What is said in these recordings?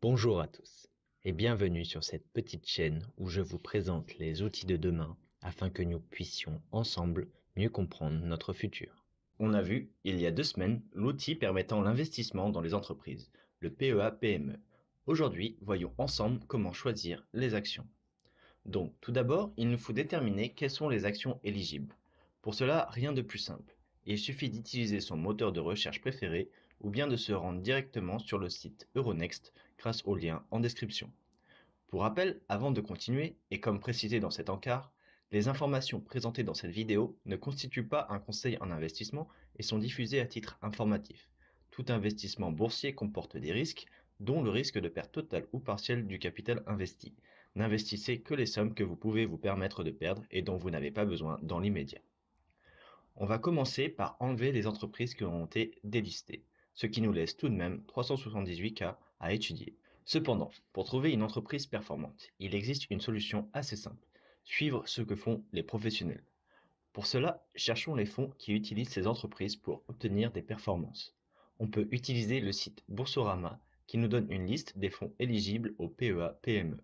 Bonjour à tous et bienvenue sur cette petite chaîne où je vous présente les outils de demain afin que nous puissions ensemble mieux comprendre notre futur. On a vu, il y a 2 semaines, l'outil permettant l'investissement dans les entreprises, le PEA-PME. Aujourd'hui, voyons ensemble comment choisir les actions. Donc, tout d'abord, il nous faut déterminer quelles sont les actions éligibles. Pour cela, rien de plus simple. Il suffit d'utiliser son moteur de recherche préféré ou bien de se rendre directement sur le site Euronext grâce au lien en description. Pour rappel, avant de continuer, et comme précisé dans cet encart, les informations présentées dans cette vidéo ne constituent pas un conseil en investissement et sont diffusées à titre informatif. Tout investissement boursier comporte des risques, dont le risque de perte totale ou partielle du capital investi. N'investissez que les sommes que vous pouvez vous permettre de perdre et dont vous n'avez pas besoin dans l'immédiat. On va commencer par enlever les entreprises qui ont été délistées, ce qui nous laisse tout de même 378 cas à étudier. Cependant, pour trouver une entreprise performante, il existe une solution assez simple, suivre ce que font les professionnels. Pour cela, cherchons les fonds qui utilisent ces entreprises pour obtenir des performances. On peut utiliser le site Boursorama qui nous donne une liste des fonds éligibles au PEA-PME.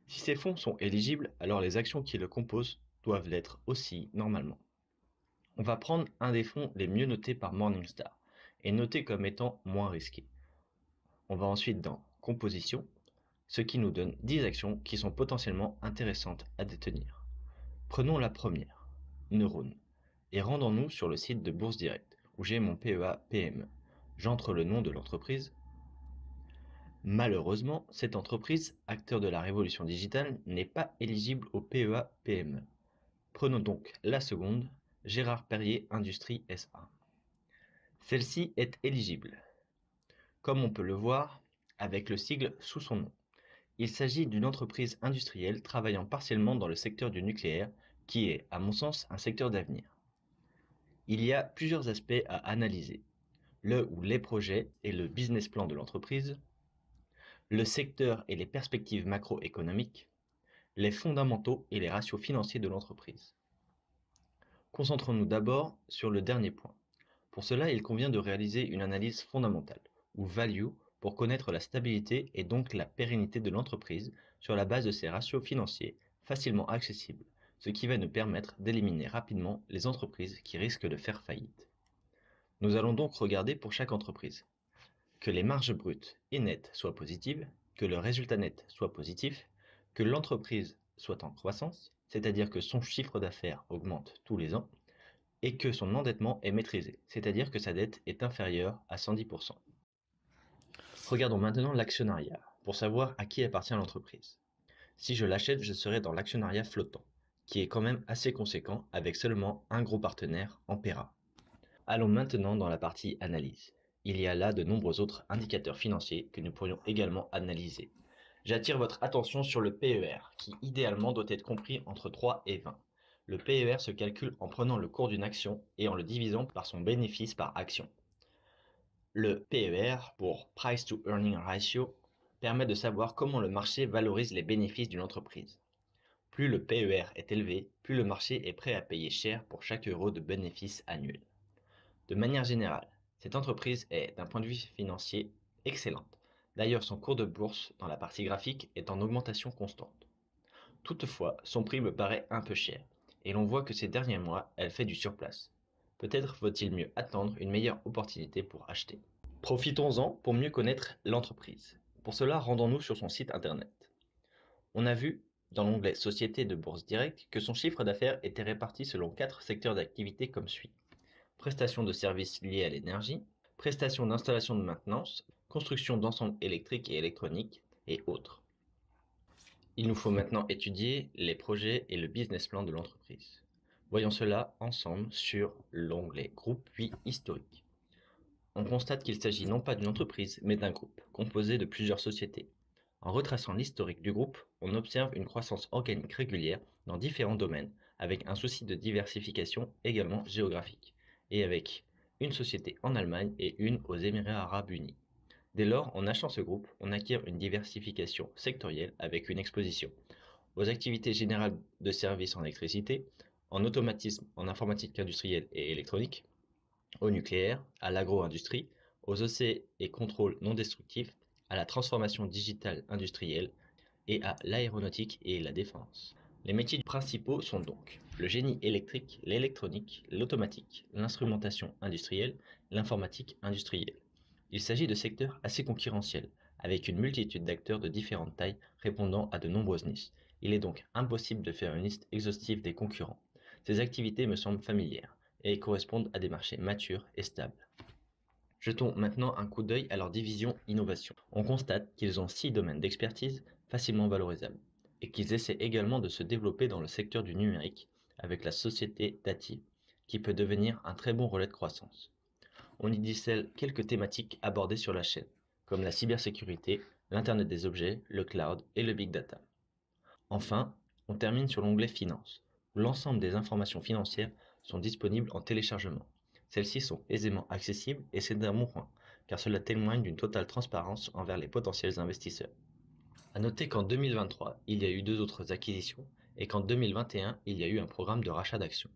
Si ces fonds sont éligibles, alors les actions qui le composent doivent l'être aussi normalement. On va prendre un des fonds les mieux notés par Morningstar et noté comme étant moins risqué. On va ensuite dans Composition, ce qui nous donne 10 actions qui sont potentiellement intéressantes à détenir. Prenons la première, Neurone, et rendons-nous sur le site de Bourse Direct, où j'ai mon PEA-PME. J'entre le nom de l'entreprise. Malheureusement, cette entreprise, acteur de la révolution digitale, n'est pas éligible au PEA-PME. Prenons donc la seconde, Gérard Perrier Industrie SA. Celle-ci est éligible, comme on peut le voir avec le sigle sous son nom. Il s'agit d'une entreprise industrielle travaillant partiellement dans le secteur du nucléaire, qui est, à mon sens, un secteur d'avenir. Il y a plusieurs aspects à analyser. Le ou les projets et le business plan de l'entreprise, le secteur et les perspectives macroéconomiques, les fondamentaux et les ratios financiers de l'entreprise. Concentrons-nous d'abord sur le dernier point. Pour cela, il convient de réaliser une analyse fondamentale, ou value, pour connaître la stabilité et donc la pérennité de l'entreprise sur la base de ses ratios financiers facilement accessibles, ce qui va nous permettre d'éliminer rapidement les entreprises qui risquent de faire faillite. Nous allons donc regarder pour chaque entreprise que les marges brutes et nettes soient positives, que le résultat net soit positif, que l'entreprise soit en croissance, c'est-à-dire que son chiffre d'affaires augmente tous les ans, et que son endettement est maîtrisé, c'est-à-dire que sa dette est inférieure à 110%. Regardons maintenant l'actionnariat, pour savoir à qui appartient l'entreprise. Si je l'achète, je serai dans l'actionnariat flottant, qui est quand même assez conséquent avec seulement un gros partenaire, Ampera. Allons maintenant dans la partie analyse. Il y a là de nombreux autres indicateurs financiers que nous pourrions également analyser. J'attire votre attention sur le PER, qui idéalement doit être compris entre 3 et 20. Le PER se calcule en prenant le cours d'une action et en le divisant par son bénéfice par action. Le PER, pour Price to Earning Ratio, permet de savoir comment le marché valorise les bénéfices d'une entreprise. Plus le PER est élevé, plus le marché est prêt à payer cher pour chaque euro de bénéfice annuel. De manière générale, cette entreprise est, d'un point de vue financier, excellente. D'ailleurs, son cours de bourse, dans la partie graphique, est en augmentation constante. Toutefois, son prix me paraît un peu cher, et l'on voit que ces derniers mois, elle fait du surplace. Peut-être vaut-il mieux attendre une meilleure opportunité pour acheter. Profitons-en pour mieux connaître l'entreprise. Pour cela, rendons-nous sur son site internet. On a vu, dans l'onglet Société de Bourse Direct, que son chiffre d'affaires était réparti selon 4 secteurs d'activité comme suit. Prestations de services liés à l'énergie, prestations d'installation de maintenance, construction d'ensembles électriques et électroniques, et autres. Il nous faut maintenant étudier les projets et le business plan de l'entreprise. Voyons cela ensemble sur l'onglet Groupe puis Historique. On constate qu'il s'agit non pas d'une entreprise, mais d'un groupe, composé de plusieurs sociétés. En retraçant l'historique du groupe, on observe une croissance organique régulière dans différents domaines, avec un souci de diversification également géographique, et avec une société en Allemagne et une aux Émirats arabes unis. Dès lors, en achetant ce groupe, on acquiert une diversification sectorielle avec une exposition aux activités générales de services en électricité, en automatisme, en informatique industrielle et électronique, au nucléaire, à l'agro-industrie, aux essais et contrôles non destructifs, à la transformation digitale industrielle et à l'aéronautique et la défense. Les métiers principaux sont donc le génie électrique, l'électronique, l'automatique, l'instrumentation industrielle, l'informatique industrielle. Il s'agit de secteurs assez concurrentiels, avec une multitude d'acteurs de différentes tailles répondant à de nombreuses niches. Il est donc impossible de faire une liste exhaustive des concurrents. Ces activités me semblent familières et correspondent à des marchés matures et stables. Jetons maintenant un coup d'œil à leur division innovation. On constate qu'ils ont 6 domaines d'expertise facilement valorisables et qu'ils essaient également de se développer dans le secteur du numérique avec la société Dativ, qui peut devenir un très bon relais de croissance. On y décèle quelques thématiques abordées sur la chaîne, comme la cybersécurité, l'Internet des objets, le cloud et le big data. Enfin, on termine sur l'onglet Finances, où l'ensemble des informations financières sont disponibles en téléchargement. Celles-ci sont aisément accessibles et c'est un bon point, car cela témoigne d'une totale transparence envers les potentiels investisseurs. A noter qu'en 2023, il y a eu 2 autres acquisitions et qu'en 2021, il y a eu un programme de rachat d'actions.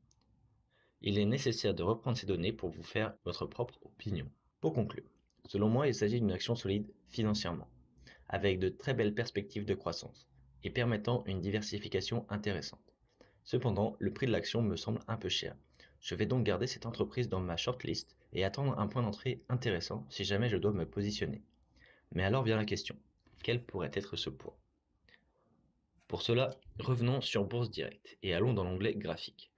Il est nécessaire de reprendre ces données pour vous faire votre propre opinion. Pour conclure, selon moi, il s'agit d'une action solide financièrement, avec de très belles perspectives de croissance et permettant une diversification intéressante. Cependant, le prix de l'action me semble un peu cher. Je vais donc garder cette entreprise dans ma shortlist et attendre un point d'entrée intéressant si jamais je dois me positionner. Mais alors vient la question, quel pourrait être ce point? Pour cela, revenons sur Bourse Direct et allons dans l'onglet graphique.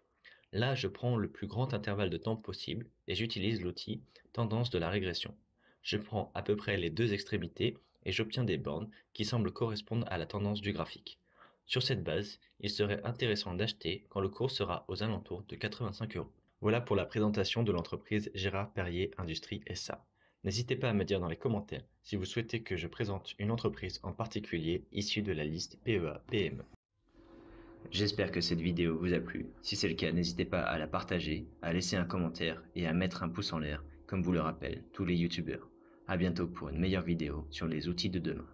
Là, je prends le plus grand intervalle de temps possible et j'utilise l'outil tendance de la régression. Je prends à peu près les 2 extrémités et j'obtiens des bornes qui semblent correspondre à la tendance du graphique. Sur cette base, il serait intéressant d'acheter quand le cours sera aux alentours de 85 euros. Voilà pour la présentation de l'entreprise Gérard Perrier Industrie SA. N'hésitez pas à me dire dans les commentaires si vous souhaitez que je présente une entreprise en particulier issue de la liste PEA-PME. J'espère que cette vidéo vous a plu. Si c'est le cas, n'hésitez pas à la partager, à laisser un commentaire et à mettre un pouce en l'air, comme vous le rappellent tous les youtubeurs. À bientôt pour une meilleure vidéo sur les outils de demain.